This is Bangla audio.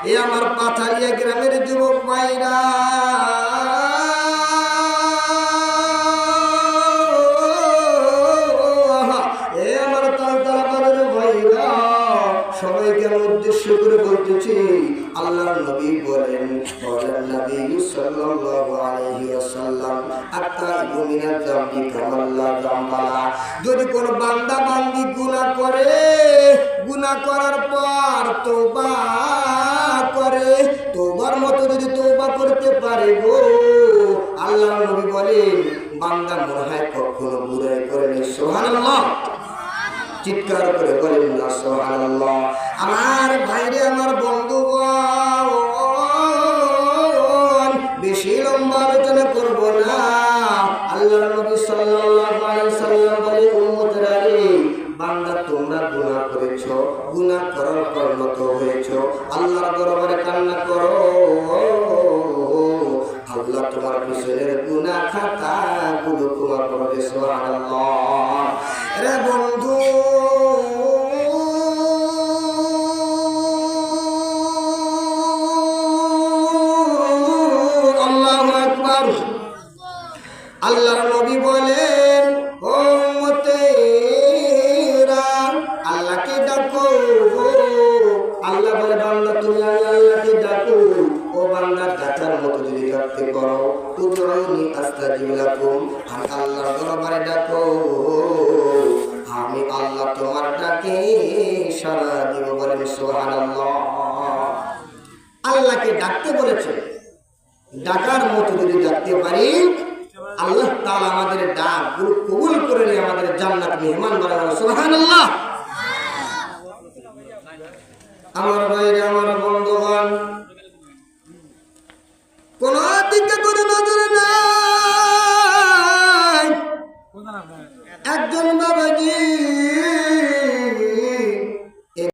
এ আমার পাথারিয়া গ্রামের যুবক ভাইরা, এ আমার তালতলা বাজারের ভাইরা, সবাইকে আমি উদ্দেশ্য করে বলতেছি, আল্লাহর নবী বলেন, নবী সাল্লাল্লাহু আলাইহি ওয়াসাল্লাম, আত্তাইবু মিনাজ যামবি কামাল্লা যামবালা। যদি কোন বান্দা বান্দি গুনাহ করে, গুনাহ করার পর তওবা করে, তওবার মতো যদি তওবা করতে পারে গো, আল্লাহর নবী বলেন বান্দা মনে হয় কখনো বুরাই করেনি। সুবহানাল্লাহ, চিৎকার করে বলেন না সুবহানাল্লাহ। আমার ভাইরে, আমার বন্ধুগণ, বেশি লম্বা আলোচনা করব না। আল্লাহর নবী সাল্লাল্লাহু আলাইহি সাল্লাম বলে, উম্মতেরা রে, বান্দা তোমরা গুনাহ করেছো, গুনাহ করার পরিণত হয়েছো, আল্লাহর দরবারে কান্না করো, আল্লাহ তোমার পিছনের গুনাহ খাতা গুলো ক্ষমা করবে। সুবহানাল্লাহ। রে বন্ধু, আল্লাহু আকবার। আল্লাহর নবী বলেন, ও উম্মতেরা, আল্লাহকে ডাকো। আল্লাহ বলে, বান্দা তুমি আল্লাহকে ডাকো। ও বান্দা, ডাকার মতো যদি ডাকতে পারো, উদউনি আস্তাজিব লাকুম, আমি আল্লাহর দরবারে ডাকো, আমি আল্লাহ তোমার ডাকে সাড়া দিব। বলেন সুবহানাল্লাহ। আল্লাহকে ডাকতে বলেছে, ডাকার মতো যদি ডাকতে পারি, আল্লাহ তাআলা আমাদের ডাক গুলো কবুল করে নিয়ে আমাদের জান্নাত মেহমান বানাবেন। সুবহানাল্লাহ। আমার ভাইরা, আমার বন্ধুগণ, কোন দিকে কোনো নজর নাই। একজন বাবাজি